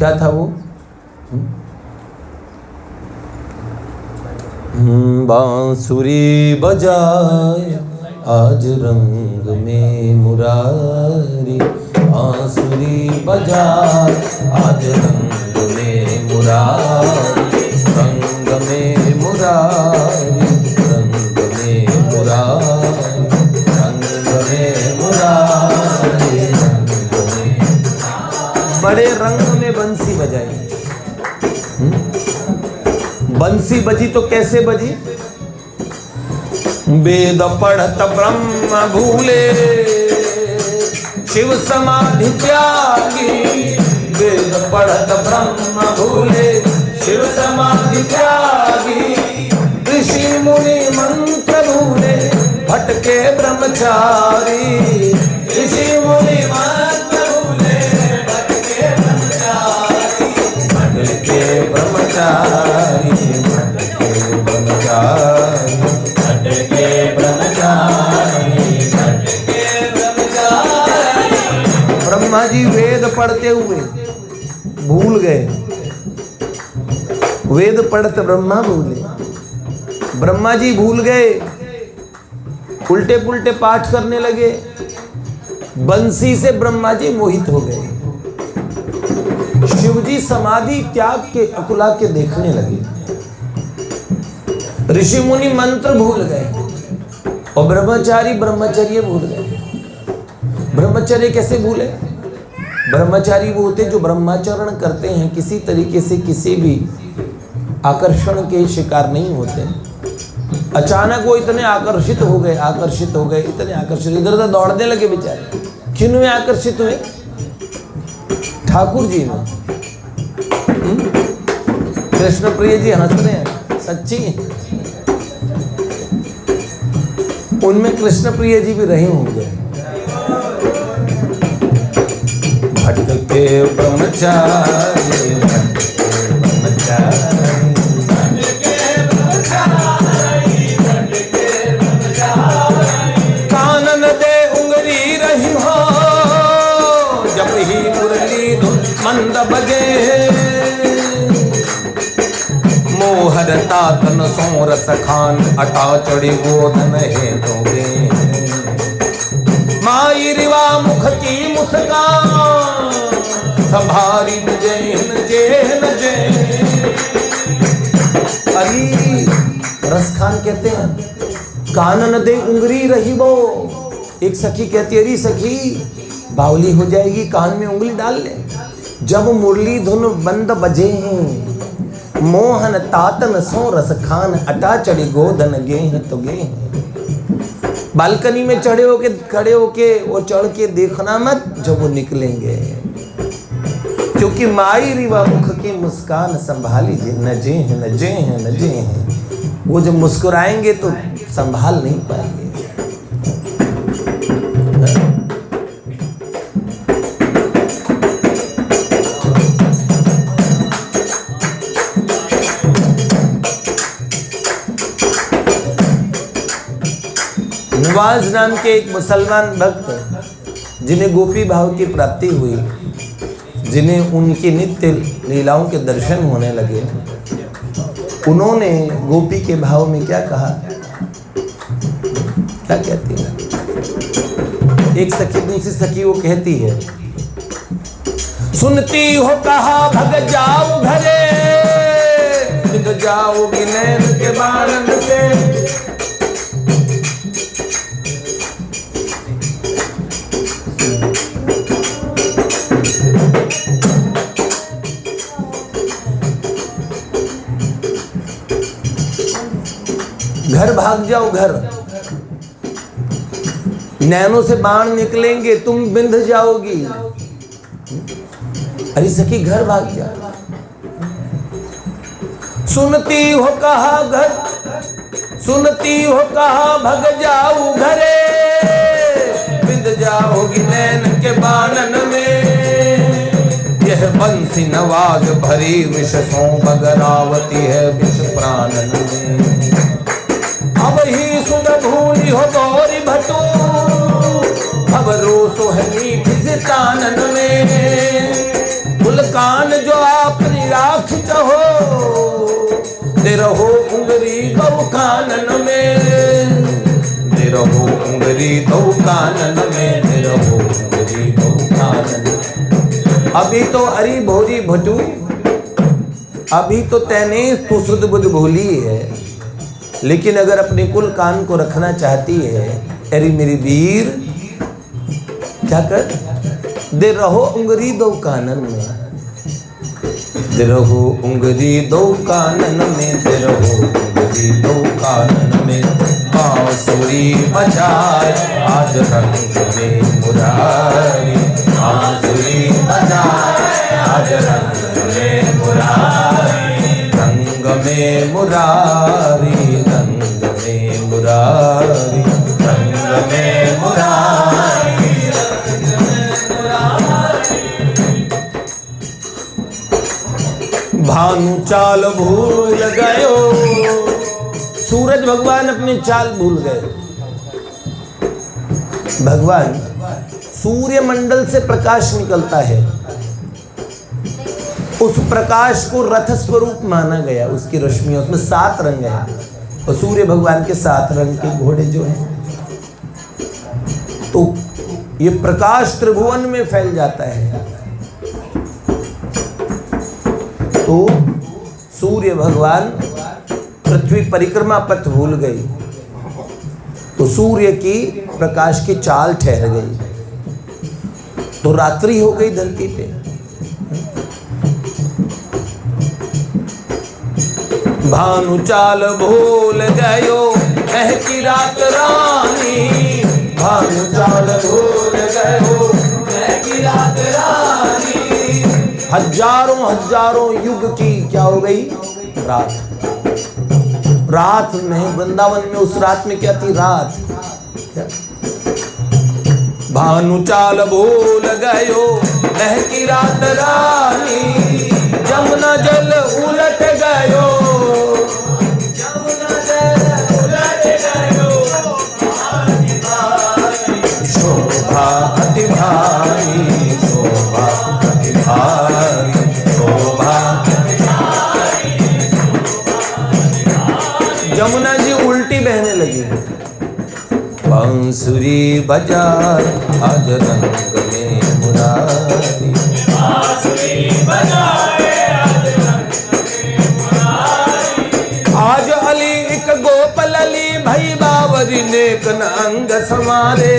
क्या था वो? बांसुरी बजाए आज रंग में मुरारी, बांसुरी बजाए आज रंग में मुरारी, रंग में मुरारी, रंग में मुरारी, रंग में मुरारी, रंग में। बड़े रंग में बंसी बजाई। बंसी बजी तो कैसे बजी? वेद पढ़त ब्रह्म भूले शिव समाधि त्यागी, वेद पढ़त ब्रह्म भूले शिव समाधि त्यागी, ऋषि मुनि मंत्र भूले भटके ब्रह्मचारी, ऋषि मुनि मंत्र भूले भटके ब्रह्मचारी, भटके ब्रह्मचारी, भटके ब्रह्मचारी, भटके ब्रह्मचारी, भटके ब्रह्मचारी। ब्रह्मा जी वेद पढ़ते हुए भूल गए, वेद पढ़ते ब्रह्मा भूले, ब्रह्मा जी भूल गए, उल्टे पुल्टे पाठ करने लगे। बंसी से ब्रह्मा जी मोहित हो गए। शिवजी समाधि त्याग के अकुला के देखने लगे। ऋषि मुनि मंत्र भूल गए और ब्रह्मचारी ब्रह्मचर्य भूल गए। ब्रह्मचर्य कैसे भूले? ब्रह्मचारी वो होते जो ब्रह्माचरण करते हैं, किसी तरीके से किसी भी आकर्षण के शिकार नहीं होते। अचानक वो इतने आकर्षित हो गए, इतने आकर्षित, इधर उधर दौड़ने लगे बेचारे। किन में आकर्षित हुए? ठाकुर जी में। कृष्ण प्रिय जी हंस रहे हैं, सच्ची। उनमें कृष्ण प्रिय जी भी रहे होंगे। भटके ब्रह्मचारी, भटके ब्रह्मचारी, भटके ब्रह्मचारी, भटके ब्रह्मचारी। कानन दे उंगली रही हो जब ही मुरली धुन मंद बजे, मोहर तातन सोरस खान अटा चढ़ी गोदन है दोगे, माई रिवा मुख की मुस्कान संभारी जैन जैन जैन। अली रसखान कहते हैं कानन दे उंगली रही वो। एक सखी कहती है अरे सखी बावली हो जाएगी, कान में उंगली डाल ले। जब मुरली धुन बंद बजे हैं, मोहन तातन सो रस खान अटा चढ़ी गोदन गे हैं तो गे हैं। बालकनी में खड़े होके वो चढ़ के देखना मत जब वो निकलेंगे, क्योंकि माई रिवा मुख की मुस्कान संभाली नजे हैं नजे हैं नजे हैं। वो जब मुस्कुराएंगे तो संभाल नहीं पाएंगे। नवाज नाम के एक मुसलमान भक्त जिन्हें गोपी भाव की प्राप्ति हुई, जिन्हें उनकी नित्य लीलाओं के दर्शन होने लगे, उन्होंने गोपी के भाव में क्या कहा? क्या कहती है? एक सखी दूसरी सखी वो कहती है, सुनती हो कहा भग जाओ घरे, बिग जाओगी नैन के बारन से। घर भाग जाओ, घर नैनों से बाण निकलेंगे, तुम बिंध जाओगी। अरे सखी घर भाग जाओ। सुनती हो कहा घर, सुनती हो कहा भग जाओ घरे, बिंध जाओगी नैन के बानन में। यह बंसी नवाज भरी विष सो बगरावती है विष प्राणन में। अब ही सुन भूली हो गौरी भटू, अब रोसो है मीठी कानन में। कान जो आपनी राख चाहो, दे रहो उंगली दो कानन में, दे रहो उंगली दो कानन में, दे रहो उंगली दो कानन में। अभी तो अरी भोरी भटू, अभी तो तैने तू सुध बुध भूली है, लेकिन अगर अपने कुल कान को रखना चाहती है, अरे मेरी वीर क्या कर, दे रहो उंगली दो कानन में, दे रहो उंगली दो कानन में, दे रहो उंगली दो कानन में। बांसुरी बजाए आज रंग में मुरारी, बांसुरी बजाए आज रंग में मुरारी, रंग में मुरारी, रंग में मुरारी, रंग में मुरारी। भानु चाल भूल गयो, सूरज भगवान अपनी चाल भूल गए। भगवान सूर्य मंडल से प्रकाश निकलता है, उस प्रकाश को रथ स्वरूप माना गया, उसकी रश्मियों, उसमें 7 रंग है, और सूर्य भगवान के 7 रंग के घोड़े जो हैं, तो ये प्रकाश त्रिभुवन में फैल जाता है। तो सूर्य भगवान पृथ्वी परिक्रमा पथ भूल गई, तो सूर्य की प्रकाश की चाल ठहर गई, तो रात्रि हो गई धरती पे। भानु चाल भूल गयो की रात रानी, भानु चाल भूल गयो की रात रानी। हजारों हजारों युग की क्या हो गई रात, रात में वृंदावन में उस रात में क्या थी, रात। भानु चाल भूल गयो की रात रानी, जमुना जल उलट गयो, जमुना जल उलट गयो, शोभा अति भारी, शोभा अति भारी, शोभा जमुना जी उल्टी बहने लगी। बांसुरी बजाए आज रंग में मुरारी, बांसुरी बजाए आज रंग में मुरारी। आज अली एक गोपल अली भई बावरी नेक न अंग समारे,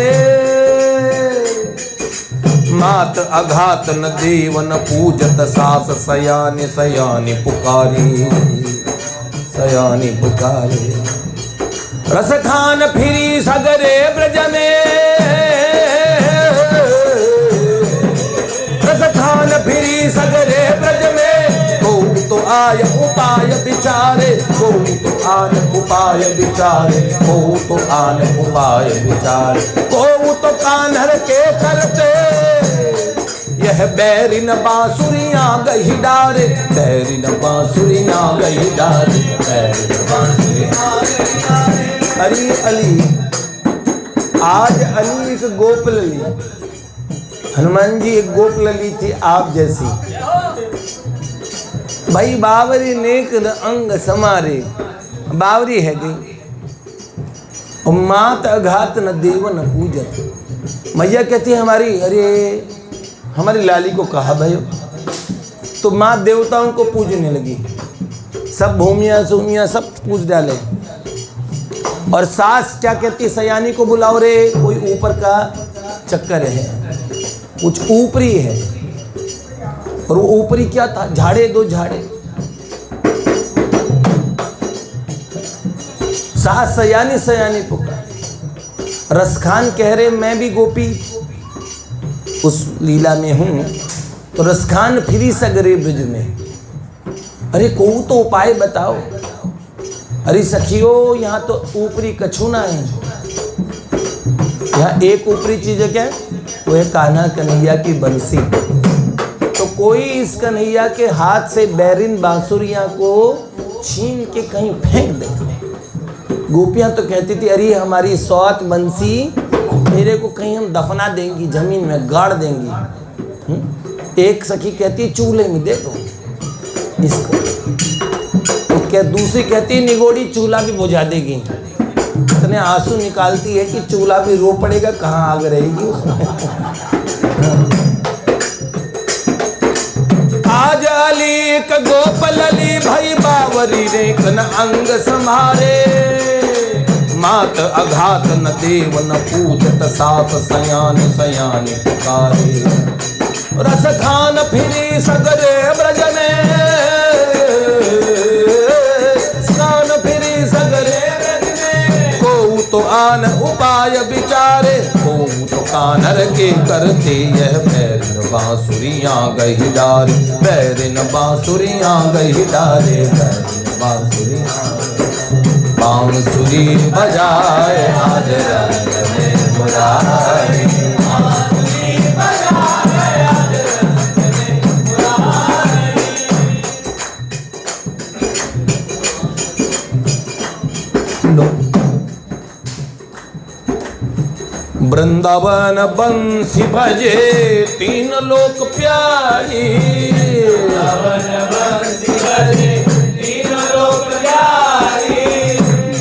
मात अघात न देवन पूजत सास सयानी सयानी पुकारी, सयानी पुकारे। रस खान फिरी सगरे ब्रज में, रस खान फिरी सगरे ब्रज में, को तो आय उपाय विचारे, को तो आन उपाय विचारे, को तो आन उपाय विचारे, को तो कान्हर के करते, यह बैरिन बांसुरियां गही डारे, बैरिन बांसुरियां गही डारे, बैरिन बांसुरियां गही डारे। अरे अली, आज अली एक गोप लली, हनुमान जी एक गोप लली थी आप जैसी। भाई बावरी नेक न अंग समारे, बावरी है गई, और मात अघात न देवन पूजत। मैया कहती है हमारी, अरे हमारी लाली को कहा भयो, तो माँ देवताओं को पूजने लगी, सब भूमिया सूमिया सब पूज डाले। और सास क्या कहती, सयानी को बुलाओ रे, कोई ऊपर का चक्कर है, कुछ ऊपरी है। और वो ऊपरी क्या था, झाड़े दो झाड़े। सास सयानी सयानी पुकार। रसखान कह रहे मैं भी गोपी उस लीला में हूं, तो रसखान फिरी सगरे ब्रज में, अरे को तो उपाय बताओ। अरे सखियो यहाँ तो ऊपरी कछु ना है, यहाँ एक ऊपरी चीज है, क्या वो है कान्हा कन्हैया की बंसी। तो कोई इस कन्हैया के हाथ से बैरिन बांसुरियां को छीन के कहीं फेंक दे। गोपियां तो कहती थी अरे हमारी सौत बंसी मेरे को कहीं हम दफना देंगी, जमीन में गाड़ देंगी। एक सखी कहती है चूल्हे में दे दो इसको, तो क्या दूसरी कहती है निगोड़ी चूल्हा भी बुझा देगी। इतने आंसू निकालती है कि चूल्हा भी रो पड़ेगा, कहाँ आग रहेगी उसमें। आज अली क गोपल अली भाई बावरी रे कन अंग समारे, मात अघात न देव न पूजत सास सयान सयान पुकारे। रस खान फिरी सगरे ब्रज में, स्नान फिरी सगरे ब्रज में, को तो आन उपाय विचारे, को तो कानर के करते यह बैरिन बांसुरियां गही डारे, बैरिन बांसुरियां गही डारे, बैरिन बांसुरियां बांसुरी बजाए आज रंग में मुरारी, बांसुरी बजाए आज रंग में मुरारी। वृंदावन बंसी भजे तीन लोक प्यारी,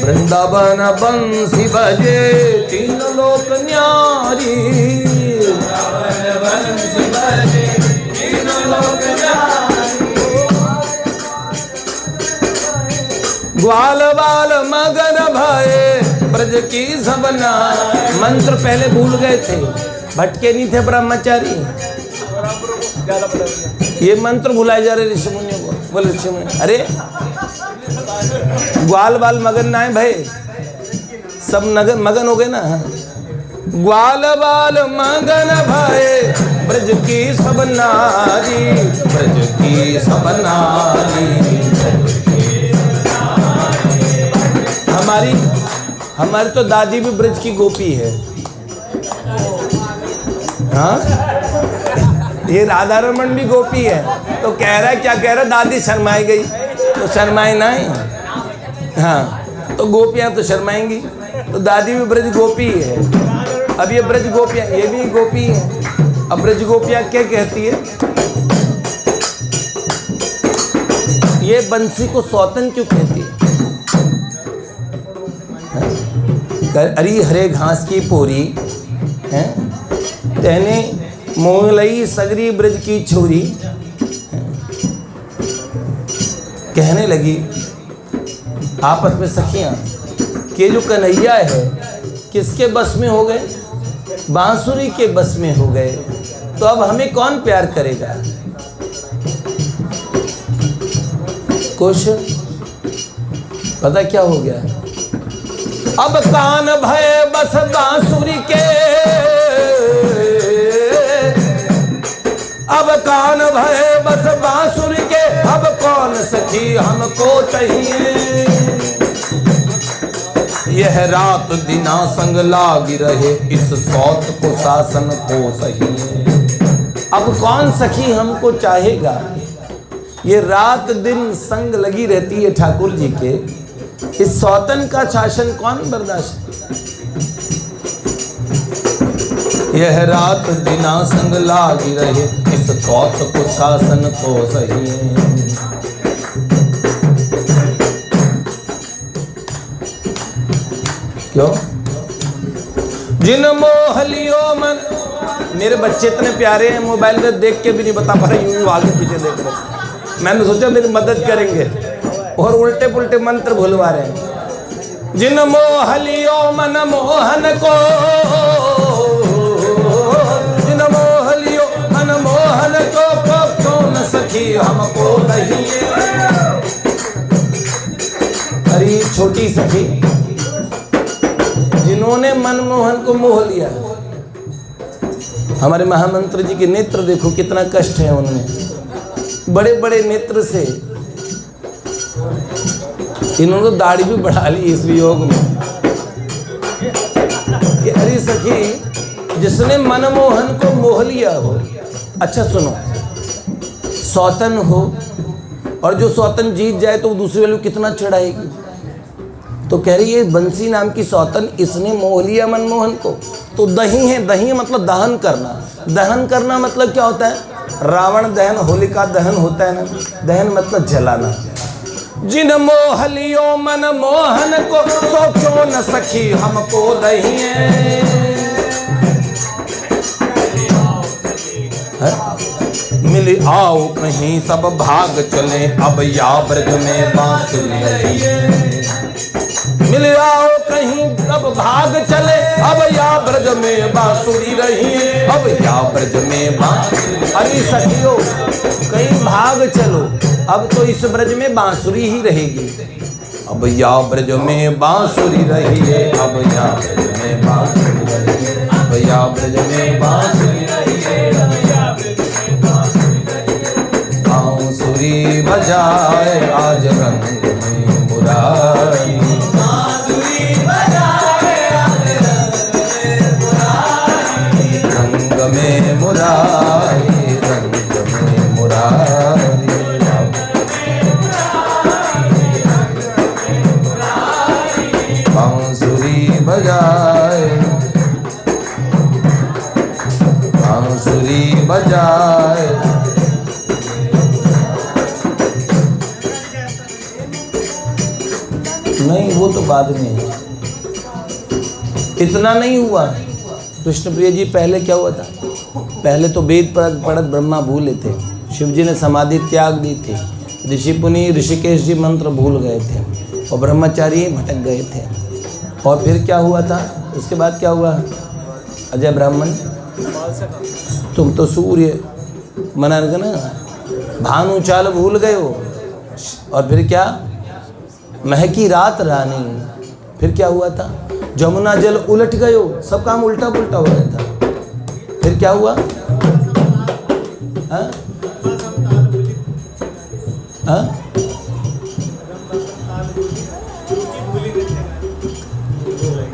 वृंदावन बंसी बजे तीन लोक न्यारी, ग्वाल बाल मगन भये ब्रज की सबना। मंत्र पहले भूल गए थे, भटके नहीं थे ब्रह्मचारी, ये मंत्र भुलाए जा रहे ऋषि मुनियों को। बोले ऋषि मुनि, अरे ग्वाल बाल मगन ना है भाई, सब नगन मगन हो गए ना। ग्वाल बाल मगन भये ब्रज की सब नारी, ब्रज की सब नारी। हमारी तो दादी भी ब्रज की गोपी है। हाँ, ये राधा रमन भी गोपी है। तो कह रहा है, क्या कह रहा है, दादी शर्माई गई तो शर्माए ना ही। हाँ, तो गोपियाँ तो शर्माएंगी, तो दादी भी ब्रज गोपी है। अब ये ब्रज गोपियाँ, ये भी गोपी है। अब ब्रज गोपियाँ क्या कहती है, ये बंसी को सौतन क्यों कहती है? अरे हरे घास की पोरी है, तेने मोहलई सगरी ब्रज की छोरी। कहने लगी आपस में सखियां कि जो कन्हैया है किसके बस में हो गए? बांसुरी के बस में हो गए। तो अब हमें कौन प्यार करेगा? कुछ पता क्या हो गया? अब कान भय बस बांसुरी के, अब कान भय बस बांसुरी के, अब कौन सखी हमको चाहिए? यह रात दिना संग लागी रहे, इस सौत को शासन को सही। अब कौन सखी हमको चाहेगा? ये रात दिन संग लगी रहती है ठाकुर जी के, इस सौतन का शासन कौन बर्दाश्त? यह रात दिना संग लागी रहे, इस सौत को शासन को सही। क्यों? जिन मोहलियो मन, मेरे बच्चे इतने प्यारे हैं, मोबाइल में देख के भी नहीं बता पा रहे, यूं आगे पीछे देख रहे। मैंने सोचा मेरी मदद करेंगे और उल्टे पुल्टे मंत्र भूलवा रहे हैं। जिन मोहलियो मन मोहन को, जिन मोहलियो मन मोहन को कौन सखी हमको नहीं। अरे छोटी सखी जिन्होंने मनमोहन को मोह लिया, हमारे महामंत्र जी के नेत्र देखो कितना कष्ट है उनमें, बड़े बड़े नेत्र से। इन्होंने तो दाढ़ी भी बढ़ा ली इस वियोग में। कि अरे सखी जिसने मनमोहन को मोह लिया हो, अच्छा सुनो, सौतन हो और जो सौतन जीत जाए तो दूसरे वाले कितना चढ़ाएगी। तो कह रही है बंसी नाम की सौतन, इसने मोह लिया मनमोहन को। तो दही है, दही मतलब दहन करना। दहन करना मतलब क्या होता है? रावण दहन, होलिका दहन होता है ना, दहन मतलब जलाना। जिन मोह लियो मन मोहन को, सोचो न सखी हमको दहिए। मिल आओ कहीं सब भाग चले, अब या ब्रज में बांसुरी रही। मिल आओ कहीं सब भाग चले, अब या ब्रज में बांसुरी रही। अब या ब्रज में बांसुरी। अरे सखियों कहीं भाग चलो, अब तो इस ब्रज में बांसुरी ही रहेगी। अब या ब्रज में बांसुरी रही है, अब या ब्रज में बांसुरी रही है, अब या ब्रज में बांसुरी रही है, अब या ब्रज में बांसुरी रही है। बांसुरी बजाए आज रंग में मुरारी, बांसुरी बजाए आज रंग में मुरारी, रंग में मुरारी। बांसुरी बजाए, बांसुरी बजाए। नहीं वो तो बाद में है, इतना नहीं हुआ। कृष्णप्रिय जी पहले क्या हुआ था, पहले तो वेद पढ़त ब्रह्मा भूले थे, शिव जी ने समाधि त्याग दी थी, ऋषि पुनि ऋषिकेश जी मंत्र भूल गए थे और ब्रह्मचारी भटक गए थे। और फिर क्या हुआ था, उसके बाद क्या हुआ, अजय ब्राह्मण तुम तो सूर्य मना ना भानु चाल भूल गए हो। और फिर क्या, महकी रात रानी। फिर क्या हुआ था, जमुना जल उलट गयो, सब काम उल्टा पुल्टा हो गया था। फिर क्या हुआ, हाँ? हाँ?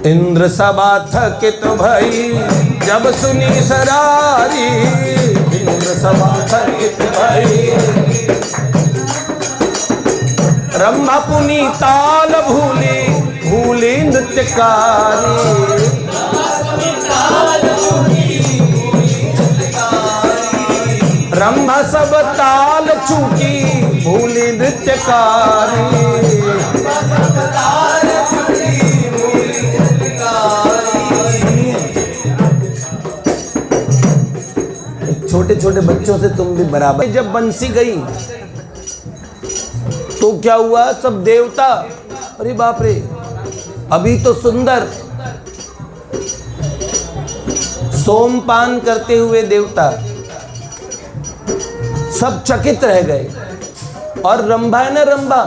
इंद्र सभा थकित भई जब सुनी सरारी, इंद्र सभा थकित भई। रंभा पुनि ताल भूली, भूली नृत्यकारी। रंभा सब ताल चूकी, भूली नृत्यकारी। छोटे छोटे बच्चों से तुम भी बराबर। जब बंसी गई तो क्या हुआ, सब देवता, अरे बाप रे अभी तो सुंदर सोमपान करते हुए देवता सब चकित रह गए। और रंभा है ना, रंभा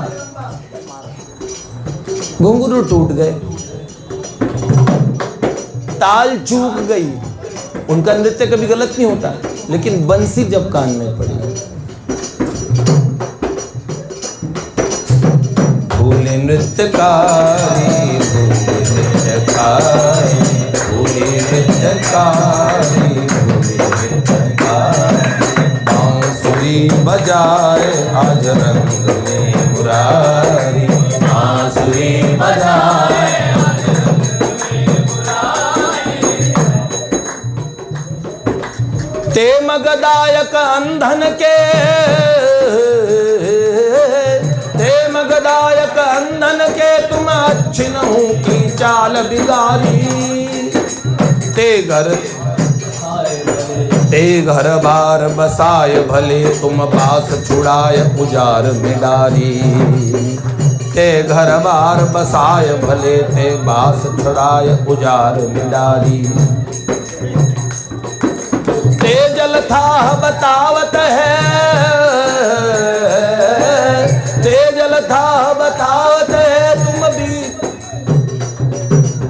घुंघरू टूट गए, ताल चूक गई। उनका नृत्य कभी गलत नहीं होता, लेकिन बंसी जब कान में पड़ी, भूले नृत्यकारी, भूले नृत्यकारी, भूले नृत्यकारी, भूले नृत्यकारी। बांसुरी बजाए आज रंग में मुरारी, बांसुरी बजाए आज रंग में मुरारी। ते मगदायक अंधन के, ते मगदायक अंधन के, तुम अच्छी न हूँ की चाल बिगारी। ते घर बार बसाय भले, तुम बास छुड़ाय उजार में डारी। ते घर बार बसाय भले, ते बास छुड़ाय उजार में डारी। ते जल था बतावत है, ते जल था बतावत है,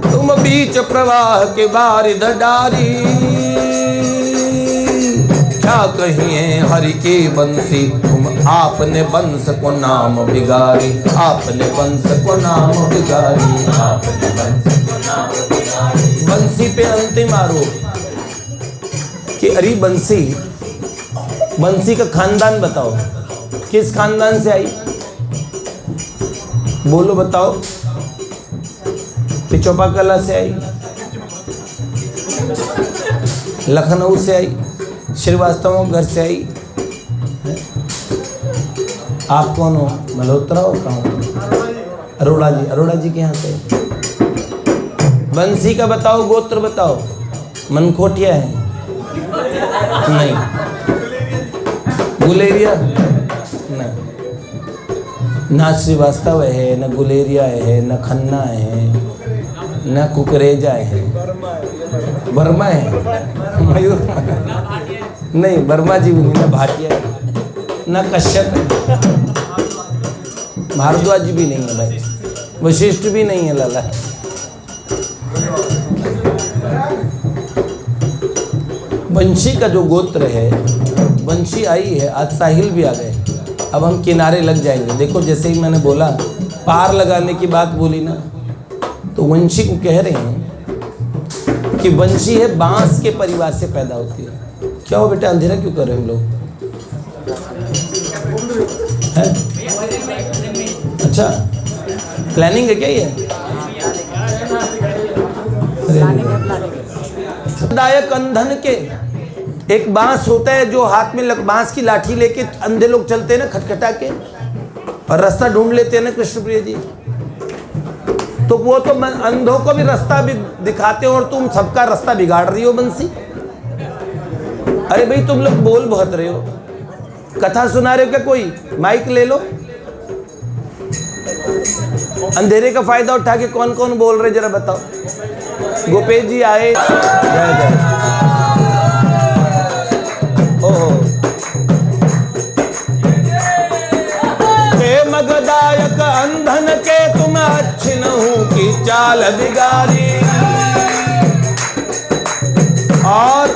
तुम बीच प्रवाह के बारिद डारी। क्या कहिए हरि की बंसी, तुम आपने बंस को नाम बिगारी, आपने बंस को नाम बिगारी, आपने बंस को नाम बिगारी। बंसी पे अंतिम आरोप कि अरे बंसी, बंसी का खानदान बताओ, किस खानदान से आई, बोलो बताओ। पिछोपा कला से आई, लखनऊ से आई, श्रीवास्तव घर से आई। आप कौन हो? मल्होत्रा हो? कहाँ? अरोड़ा जी। अरोड़ा जी के यहाँ से। बंसी का बताओ, गोत्र बताओ। मनकोटिया है? नहीं। गुलेरिया? नहीं। ना श्रीवास्तव है, न गुलेरिया है, न खन्ना है, न कुकरेजा है। वर्मा है? मयूर? नहीं, वर्मा जी भी नहीं। न भाटिया है, न कश्यप है, भारद्वाज भी नहीं है भाई, वशिष्ठ भी नहीं है लाला। वंशी का जो गोत्र है, वंशी आई है। आज साहिल भी आ गए। अब हम किनारे लग जाएंगे। देखो जैसे ही मैंने बोला पार लगाने की बात बोली ना, तो वंशी को कह रहे हैं कि वंशी है बांस के परिवार से पैदा होती है। क्या हो बेटा, अंधेरा क्यों कर रहे हैं हम लोग? है? अच्छा, प्लानिंग है क्या ये? दायक अंधन के एक बांस होता है जो हाथ में बांस की लाठी लेके अंधे लोग चलते हैं ना, खटखटा के, और रास्ता ढूंढ लेते हैं ना कृष्णप्रिय जी। तो वो तो अंधों को भी रास्ता भी दिखाते हो और तुम सबका रास्ता बिगाड़ रही हो बंसी। अरे भाई तुम लोग बोल बहुत रहे हो, कथा सुना रहे हो क्या? कोई माइक ले लो। अंधेरे का फायदा उठा के कौन कौन बोल रहे जरा बताओ। गोपेश जी आए। जय जय। ओहो, हे मगदायक अंधन के तुम अच्छी न हूं की चाल बिगारी। और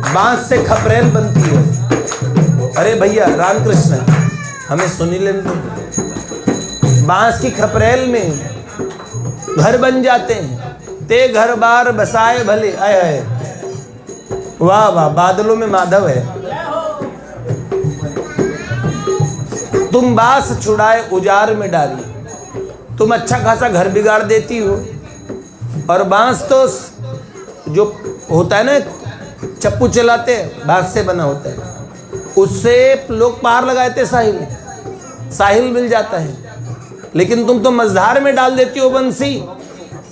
बांस से खपरेल बनती है। अरे भैया रामकृष्ण, हमें सुनी लेने दो। बांस की खपरेल में घर बन जाते हैं। ते घर बार बसाए भले। आए आए, वाह वाह, बादलों में माधव है। तुम बांस छुड़ाए उजार में डाली। तुम अच्छा खासा घर बिगाड़ देती हो। और बांस तो जो होता है ना, चप्पू चलाते हैं, बांस से बना होता है, उससे लोग पार लगाते, साहिल मिल जाता है। लेकिन तुम तो मझधार में डाल देती हो बंसी।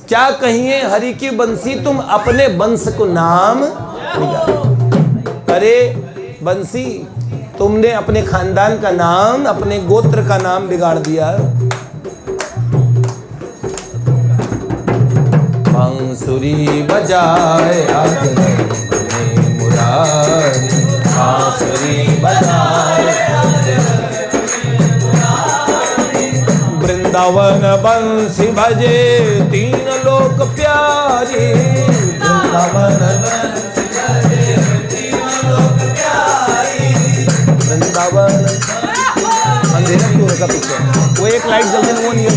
क्या कहिए हरि की बंसी, तुम अपने वंश को नाम। अरे बंसी, तुमने अपने खानदान का नाम, अपने गोत्र का नाम बिगाड़ दिया। बांसुरी बजाए आज मुरारी, बांसुरी बजाए वृंदावन बंसी भजे तीन लोक प्यारी। वृंदावन बंसी भजे तीन लोक प्यारी। वृंदावन अंधेरा क्यों रखा पीछे? वो एक लाइट जलते ना, वो नहीं है।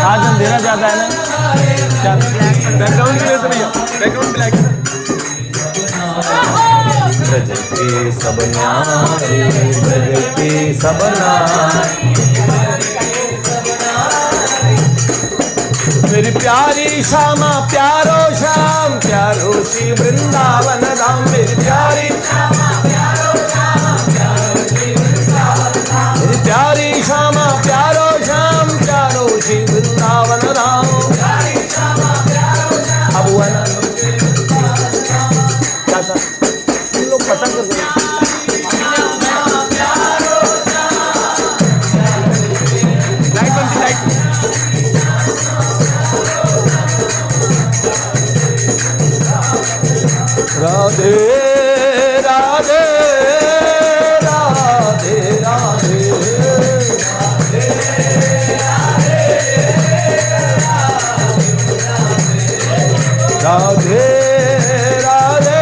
आज अंधेरा ज्यादा है ना, बैकग्राउंड की वजह से भैया, बैकग्राउंड ब्लैक है। ब्रज के सब नारी, ब्रज के सब नारी, मेरी प्यारी श्यामा प्यारो श्याम, प्यारो श्री वृंदावन धाम। मेरी प्यारी श्यामा प्यारो श्याम, प्यारो श्री वृंदावन धाम। मेरी प्यारी श्यामा प्यारो श्याम, प्यारो श्री वृंदावन धाम। अब हुआ ना क्या था? तुम लोग पता कर दो। लाइट बंद, लाइट। राधे राधे राधे राधे राधे राधे राधे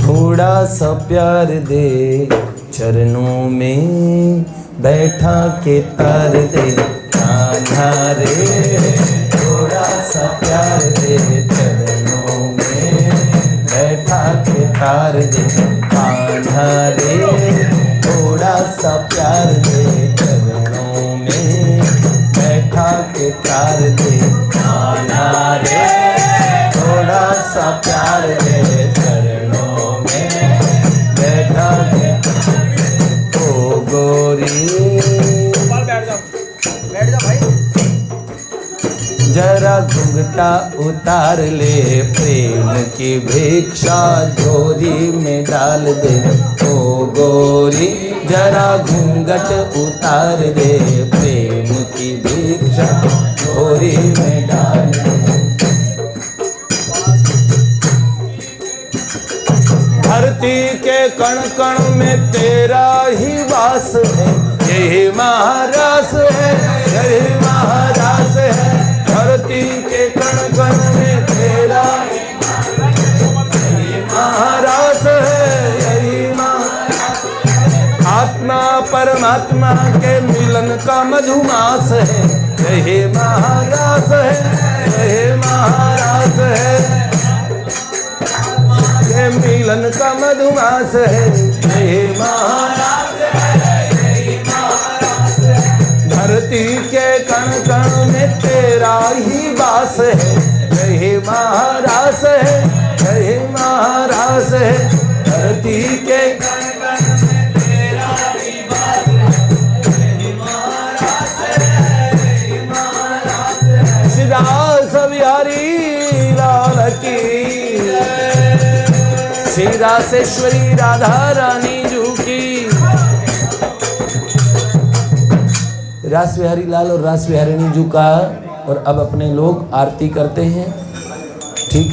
थोड़ा सा प्यार दे चरणों में बैठा के तार दे कान्हा रे, थोड़ा सा प्यार दे चरणों में बैठा के तार दे कान्हा रे, थोड़ा सा प्यार दे चरणों में बैठा के तार दे कान्हा रे, थोड़ा सा प्यार दे चरणों में बैठा के ओ गोरी बैठ जा भाई। जरा घुंघटा उतार ले, प्रेम की भिक्षा झोरी में डाल दे ओ गोरी, जरा घूंघट उतार दे, प्रेम की भिक्षा झोरी में डाल दे। धरती के कण कण में तेरा ही वास है, यही महारास है, यही महारास है। धरती के कण कण में तेरा यही महारास है, यही महारास। आत्मा परमात्मा के मिलन का मधुमास है, यही महारास है, यही महारास है। ये मिलन का मधुमास है, यही महारास है, यही महारास है। धरती के कण कण में तेरा ही वास है, यही महारास है, यही महारास है। धरती के कण कण में तेरा ही वास है, यही महारास है, यही महारास है। श्री दास बिहारी लाल की, श्री रासेश्वरी राधा रानी जू की। रास बिहारी लाल और रास बिहारिणी जू का और अब अपने लोग आरती करते हैं। ठीक।